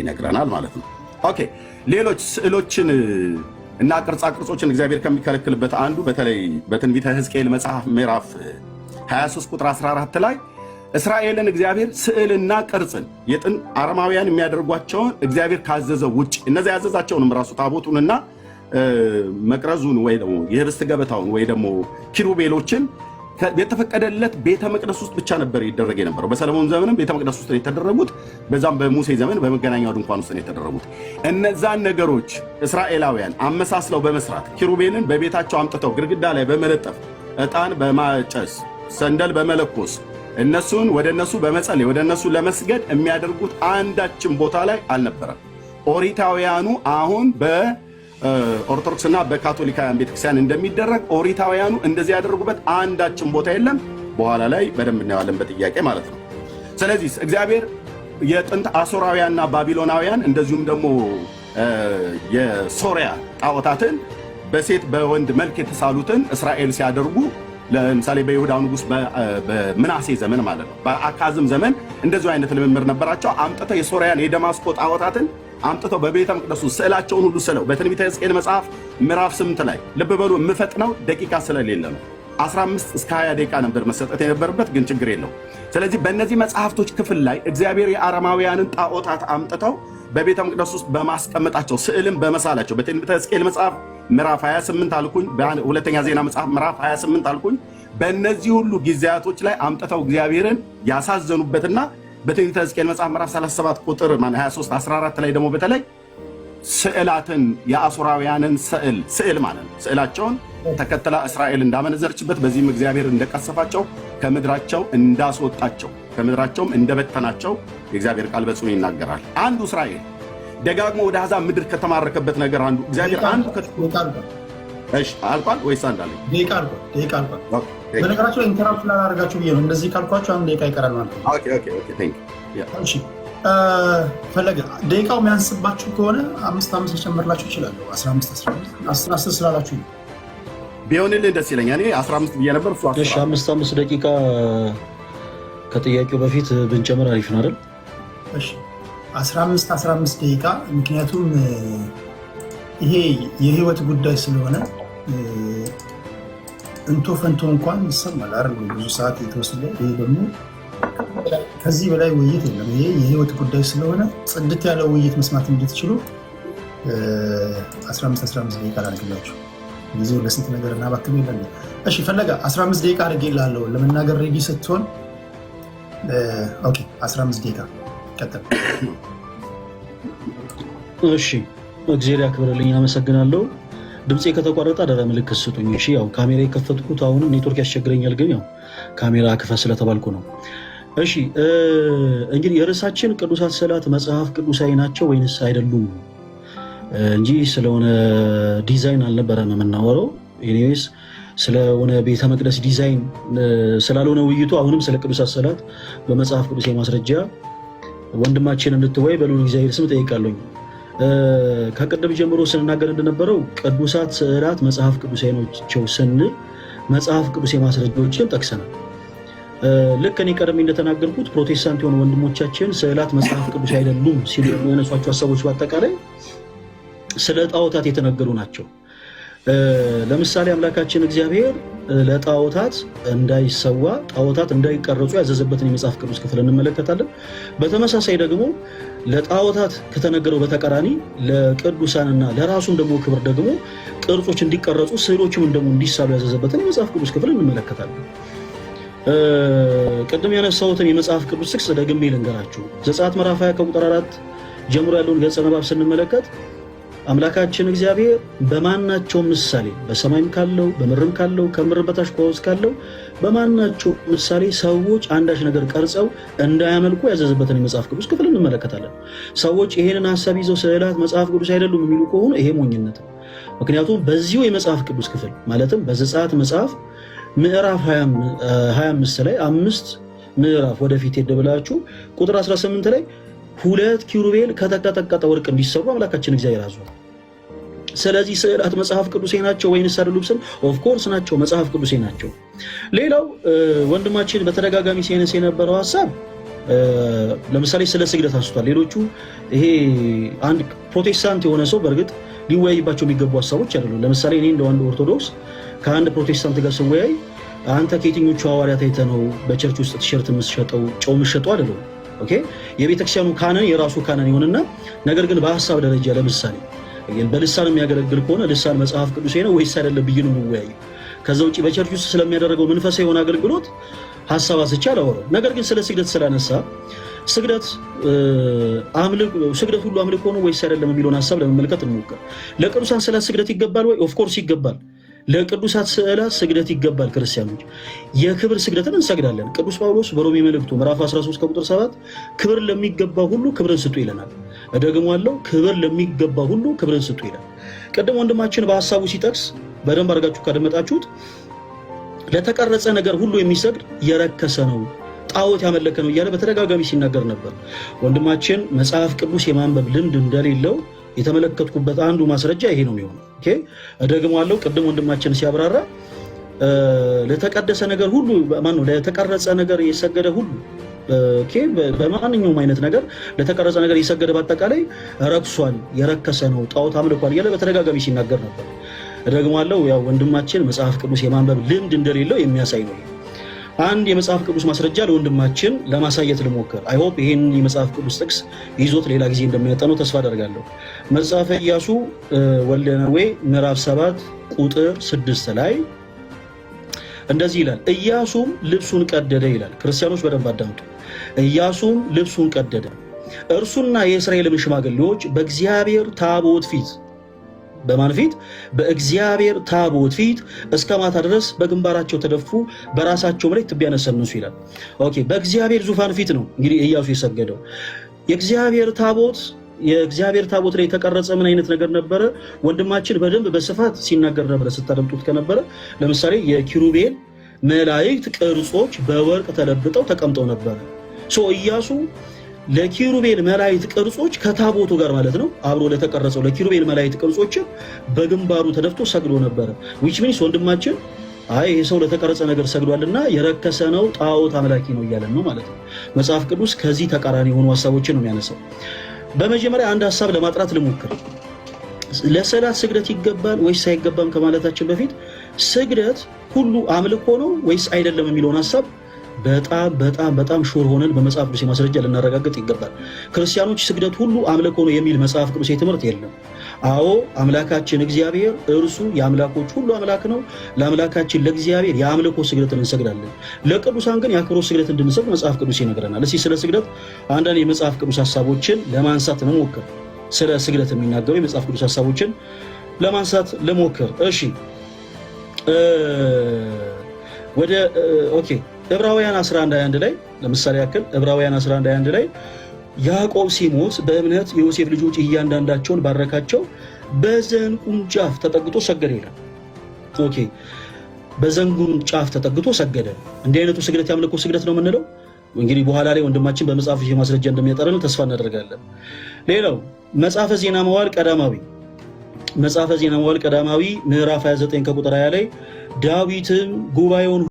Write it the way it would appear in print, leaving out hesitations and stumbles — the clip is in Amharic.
ይነግረናል ማለት ነው። ኦኬ ሌሎች ስዕሎችን እና ቅርጻ ቅርጾችን እግዚአብሔር ከሚከለክልበት አንዱ በተለይ በትንቢተ ሕዝቅኤል መጽሐፍ ምዕራፍ 23 ቁጥር 14 ላይ እስራኤልን እግዚአብሔር ስዕልና ቅርጽን የጥንት አረማውያን የሚያደርጓቸውን እግዚአብሔር ካዘዘው ውጭ እነዚያ ያዘዛቸውንም ራሱ ታቦቱንና መቅረዙን ወይ ደግሞ የህብስት ገበታውን ወይ ደግሞ ኪሩቤሎችን የተፈቀደለት ቤተ መቅደስ ውስጥ ብቻ ነበር ይደረግ የነበረው። በሰለሞን ዘመንም ቤተ መቅደስ ውስጥ የተደረጉት፣ በዛም በሙሴ ዘመን በመገናኛው ድንኳን ውስጥ የተደረጉት። እነዛን ነገሮች እስራኤላውያን አመሳስለው በመስራት ኪሩቤልን በቤታቸው አምጥተው ግድግዳ ላይ በመለጠፍ ዕጣን በማጨስ ሰንደል በመለኮስ እነሱን ወደ እነሱ በመጸለይ ወደ እነሱ ለመስገድ የሚያደርጉት አንዳችን ቦታ ላይ አልነበረም። ኦሪታውያኑ አሁን በኦርቶዶክስና በካቶሊካውያን ቤተክርስቲያን እንደሚደረግ ኦሪታውያኑ እንደዚህ ያደረጉበት አንዳችን ቦታ የለም። በኋላ ላይ በደንብ እናየዋለን በጥያቄ ማለት ነው። ስለዚህ እግዚአብሔር የጥንት አሦራውያንና ባቢሎናውያን እንደዚሁም ደግሞ የሶሪያ ጣዖታትን በሴት በወንድ መልክ የተሳሉትን እስራኤል ሲያደርጉ ለምሳሌ በይሁዳ ንጉስ በምናሴ ዘመን ማለት ነው፣ በአካዝም ዘመን እንደዚሁ አይነት ልምምድ ነበራቸው። አምጥተው የሶሪያን የደማስቆ ጣዖታትን አምጥተው በቤተ መቅደሱ ስዕላቸውን ሁሉ ስለው በትንቢተ ሕዝቅኤል መጽሐፍ ምዕራፍ 8 ላይ ልብ በሉ፣ የምፈጥነው ደቂቃ ስለሌለ ነው። 15 እስከ 20 ደቂቃ ነበር መሰጠት የነበረበት፣ ግን ችግር የለው። ስለዚህ በእነዚህ መጽሐፍቶች ክፍል ላይ እግዚአብሔር የአረማውያንን ጣዖታት አምጥተው በቤተ መቅደስ ውስጥ በማስቀመጣቸው ስዕልን በመሳላቸው በትንቢተ ሕዝቅኤል መጽሐፍ ምዕራፍ 28 አልኩኝ፣ በሁለተኛ ዜና መጽሐፍ ምዕራፍ 28 አልኩኝ። በእነዚህ ሁሉ ጊዜያቶች ላይ አምጥተው እግዚአብሔርን ያሳዘኑበትና በትንቢተ ሕዝቅኤል መጽሐፍ ምዕራፍ 37 ቁጥር 23 14 ላይ ደግሞ በተለይ ስዕላትን የአሦራውያንን ስዕል ማለት ነው ስዕላቸውን ተከትላ እስራኤል እንዳመነዘረችበት በዚህም እግዚአብሔር እንደቀሰፋቸው ከምድራቸው እንዳስወጣቸው ከምድራቸውም እንደበተናቸው የእግዚአብሔር ቃል በጽኑ ይናገራል። አንዱ እስራኤል ደጋግሞ ወደ አሕዛብ ምድር ከተማረከበት ነገር አንዱ እግዚአብሔር አንዱ አልቋል ወይስ አንድ አለ? ደቂቃ አልቋል። በነገራቸው ላይ ኢንተራፕት ላላደርጋችሁ ብዬ ነው እንደዚህ ካልኳቸው አንድ ደቂቃ ይቀራል ማለት ነው። እሺ ፈለገ ደቂቃው የሚያንስባችሁ ከሆነ 5 ጨምርላችሁ ይችላሉ። 15 ስላላችሁ ቢሆንልህ ደስ ይለኛል። እኔ 15 ብዬ ነበር እሱ 5 ደቂቃ ከጥያቄው በፊት ብንጨምር አሪፍ ነው አይደል? እሺ 15 ደቂቃ። ምክንያቱም ይሄ የህይወት ጉዳይ ስለሆነ እንቶ ፈንቶ እንኳን ይሰማል አይደል? ብዙ ሰዓት የተወሰደ። ይሄ ደግሞ ከዚህ በላይ ውይይት የለም። ይሄ የህይወት ጉዳይ ስለሆነ ጽድት ያለው ውይይት መስማት እንድትችሉ 15 ደቂቃ ላድርግላችሁ። ጊዜው ለስንት ነገር እናባክም የለን። እሺ ፈለገ 15 ደቂቃ አድርጌልሃለሁ ለመናገር ሬዲ ስትሆን። ኦኬ 15 ደቂቃ ቀጥል። እሺ እግዚአብሔር ያክብርልኝ፣ አመሰግናለሁ። ድምፄ ከተቋረጠ አደራ ምልክት ስጡኝ። እሺ ያው ካሜራ የከፈትኩት አሁንም ኔትወርክ ያስቸግረኛል፣ ግን ያው ካሜራ ክፈት ስለተባልኩ ነው። እሺ እንግዲህ የርዕሳችን ቅዱሳት ስዕላት መጽሐፍ ቅዱሳዊ ናቸው ወይንስ አይደሉም እንጂ ስለሆነ ዲዛይን አልነበረም የምናወራው። ኤኒዌይስ ስለሆነ ቤተ መቅደስ ዲዛይን ስላልሆነ ውይይቱ አሁንም ስለ ቅዱሳት ስዕላት በመጽሐፍ ቅዱስ ማስረጃ ወንድማችን እንድትወይ በልዑል እግዚአብሔር ስም ጠይቃለሁ። ከቅድም ጀምሮ ስንናገር እንደነበረው ቅዱሳት ስዕላት መጽሐፍ ቅዱሳዊ ናቸው ስንል መጽሐፍ ቅዱስ ማስረጃዎችን ጠቅሰናል። ልክ እኔ ቀደም እንደተናገርኩት ፕሮቴስታንት የሆኑ ወንድሞቻችን ስዕላት መጽሐፍ ቅዱስ አይደሉም ሲሉ የሚያነሷቸው ሀሳቦች በአጠቃላይ ስለ ጣዖታት የተነገሩ ናቸው። ለምሳሌ አምላካችን እግዚአብሔር ለጣዖታት እንዳይሰዋ ጣዖታት እንዳይቀረጹ ያዘዘበትን የመጽሐፍ ቅዱስ ክፍል እንመለከታለን። በተመሳሳይ ደግሞ ለጣዖታት ከተነገረው በተቃራኒ ለቅዱሳንና ለራሱም ደግሞ ክብር ደግሞ ቅርጾች እንዲቀረጹ ስዕሎችም ደግሞ እንዲሳሉ ያዘዘበትን የመጽሐፍ ቅዱስ ክፍል እንመለከታለን። ቅድም ያነሳሁትን የመጽሐፍ ቅዱስ ጥቅስ ደግሜ ልንገራችሁ። ዘጸአት ምዕራፍ 20 ከቁጥር 4 ጀምሮ ያለውን ገጸ ንባብ ስንመለከት አምላካችን እግዚአብሔር በማናቸው ምሳሌ በሰማይም ካለው በምድርም ካለው ከምድር በታች ከውስጥ ካለው በማናቸው ምሳሌ ሰዎች አንዳች ነገር ቀርጸው እንዳያመልኩ ያዘዘበትን የመጽሐፍ ቅዱስ ክፍል እንመለከታለን። ሰዎች ይሄንን ሀሳብ ይዘው ስዕላት መጽሐፍ ቅዱስ አይደሉም የሚሉ ከሆኑ ይሄ ሞኝነት ነው። ምክንያቱም በዚሁ የመጽሐፍ ቅዱስ ክፍል ማለትም በዘጸአት መጽሐፍ ምዕራፍ 25 ላይ 5 ምዕራፍ ወደፊት ሄድ ብላችሁ ቁጥር 18 ላይ 2 ኪሩቤል ከተቀጠቀጠ ወርቅ እንዲሰሩ አምላካችን እግዚአብሔር አዟል። ስለዚህ ስዕላት መጽሐፍ ቅዱሴ ናቸው ወይንስ አይደሉም ስል ኦፍ ኮርስ ናቸው፣ መጽሐፍ ቅዱሴ ናቸው። ሌላው ወንድማችን በተደጋጋሚ ሲነስ የነበረው ሀሳብ ለምሳሌ ስለ ስግደት አንስቷል። ሌሎቹ ይሄ አንድ ፕሮቴስታንት የሆነ ሰው በእርግጥ ሊወያይባቸው የሚገቡ ሀሳቦች አይደሉም። ለምሳሌ እኔ እንደ አንድ ኦርቶዶክስ ከአንድ ፕሮቴስታንት ጋር ስወያይ አንተ ከየትኞቹ ሐዋርያት አይተህ ነው በቸርች ውስጥ ቲሸርት የምትሸጠው ጨው የምትሸጠው አይደለም። ኦኬ የቤተክርስቲያኑ ካነን የራሱ ካነን ይሆንና ነገር ግን በሀሳብ ደረጃ ለምሳሌ በልሳን የሚያገለግል ከሆነ ልሳን መጽሐፍ ቅዱስ ነው ወይስ አይደለም ብዬ ነው የምወያየው። ከዛ ውጭ በቸርች ውስጥ ስለሚያደርገው መንፈሳዊ የሆነ አገልግሎት ሀሳብ አስቻ አላወራም። ነገር ግን ስለ ስግደት ስላነሳ ስግደት ሁሉ አምልኮ ነው ወይስ አይደለም የሚለውን ሀሳብ ለመመልከት እንሞክር። ለቅዱሳን ስዕላት ስግደት ይገባል ወይ? ኦፍኮርስ ይገባል። ለቅዱሳት ስዕላት ስግደት ይገባል። ክርስቲያኖች የክብር ስግደትን እንሰግዳለን። ቅዱስ ጳውሎስ በሮሜ መልእክቱ ምዕራፍ 13 ከቁጥር 7 ክብር ለሚገባ ሁሉ ክብርን ስጡ ይለናል። እደግመዋለሁ፣ ክብር ለሚገባ ሁሉ ክብርን ስጡ ይላል። ቅድም ወንድማችን በሀሳቡ ሲጠቅስ በደንብ አድርጋችሁ ካደመጣችሁት ለተቀረጸ ነገር ሁሉ የሚሰግድ የረከሰ ነው፣ ጣዖት ያመለከ ነው እያለ በተደጋጋሚ ሲናገር ነበር። ወንድማችን መጽሐፍ ቅዱስ የማንበብ ልምድ እንደሌለው የተመለከትኩበት አንዱ ማስረጃ ይሄ ነው የሚሆነው። ኦኬ እደግመዋለሁ። ቅድም ወንድማችን ሲያብራራ ለተቀደሰ ነገር ሁሉ ለተቀረጸ ነገር የሰገደ ሁሉ በማንኛውም አይነት ነገር ለተቀረጸ ነገር የሰገደ በአጠቃላይ ረክሷል፣ የረከሰ ነው፣ ጣዖት አምልኳል እያለ በተደጋጋሚ ሲናገር ነበር። እደግመዋለሁ። ያው ወንድማችን መጽሐፍ ቅዱስ የማንበብ ልምድ እንደሌለው የሚያሳይ ነው። አንድ የመጽሐፍ ቅዱስ ማስረጃ ለወንድማችን ለማሳየት ልሞክር። አይ ሆፕ ይሄን የመጽሐፍ ቅዱስ ጥቅስ ይዞት ሌላ ጊዜ እንደሚያጠነው ተስፋ አደርጋለሁ። መጽሐፈ ኢያሱ ወልደ ነዌ ምዕራፍ 7 ቁጥር 6 ላይ እንደዚህ ይላል፣ ኢያሱም ልብሱን ቀደደ ይላል። ክርስቲያኖች በደንብ አዳምጡ። ኢያሱም ልብሱን ቀደደ፣ እርሱና የእስራኤልም ሽማግሌዎች በእግዚአብሔር ታቦት ፊት በማን ፊት? በእግዚአብሔር ታቦት ፊት እስከ ማታ ድረስ በግንባራቸው ተደፉ፣ በራሳቸው ላይ ትቢያ ነሰነሱ ይላል። ኦኬ በእግዚአብሔር ዙፋን ፊት ነው እንግዲህ ኢያሱ የሰገደው። የእግዚአብሔር ታቦት ላይ የተቀረጸ ምን አይነት ነገር ነበረ? ወንድማችን በደንብ በስፋት ሲናገር ነበረ ስታደምጡት ከነበረ። ለምሳሌ የኪሩቤል መላእክት ቅርጾች በወርቅ ተለብጠው ተቀምጠው ነበረ። ኢያሱ ለኪሩቤል መላእክት ቅርጾች ከታቦቱ ጋር ማለት ነው አብሮ ለተቀረጸው ለኪሩቤል መላእክት ቅርጾች በግንባሩ ተደፍቶ ሰግዶ ነበረ። ዊች ሚንስ ወንድማችን አይ ይሄ ሰው ለተቀረጸ ነገር ሰግዷልና የረከሰ ነው፣ ጣዖት አምላኪ ነው እያለን ነው ማለት ነው። መጽሐፍ ቅዱስ ከዚህ ተቃራኒ የሆኑ ሀሳቦችን ነው የሚያነሳው። በመጀመሪያ አንድ ሀሳብ ለማጥራት ልሞክር። ለሰላት ስግደት ይገባል ወይስ አይገባም ከማለታችን በፊት ስግደት ሁሉ አምልኮ ነው ወይስ አይደለም የሚለውን ሀሳብ በጣም ሹር ሆነን በመጽሐፍ ቅዱስ ማስረጃ ልናረጋግጥ ይገባል። ክርስቲያኖች ስግደት ሁሉ አምልኮ ነው የሚል መጽሐፍ ቅዱስ ትምህርት የለም። አዎ አምላካችን እግዚአብሔር እርሱ የአምላኮች ሁሉ አምላክ ነው። ለአምላካችን ለእግዚአብሔር የአምልኮ ስግደትን እንሰግዳለን። ለቅዱሳን ግን የአክብሮት ስግደት እንድንሰግድ መጽሐፍ ቅዱስ ይነግረናል። እስኪ ስለ ስግደት አንዳንድ የመጽሐፍ ቅዱስ ሀሳቦችን ለማንሳት እንሞክር። ስለ ስግደት የሚናገሩ የመጽሐፍ ቅዱስ ሀሳቦችን ለማንሳት ልሞክር። እሺ ወደ ዕብራውያን 11:21 ላይ ለምሳሌ ያክል ዕብራውያን 11:21 ላይ ያዕቆብ ሲሞት በእምነት የዮሴፍ ልጆች እያንዳንዳቸውን ባረካቸው፣ በዘንጉም ጫፍ ተጠግቶ ሰገደ ይላል። ኦኬ በዘንጉም ጫፍ ተጠግቶ ሰገደ። እንዲህ አይነቱ ስግደት ያምልኮ ስግደት ነው የምንለው። እንግዲህ በኋላ ላይ ወንድማችን በመጽሐፍ ማስረጃ እንደሚያጠረን ተስፋ እናደርጋለን። ሌላው መጽሐፈ ዜና መዋዕል ቀዳማዊ ምዕራፍ 29 ከቁጥር 20 ላይ ዳዊትም ጉባኤውን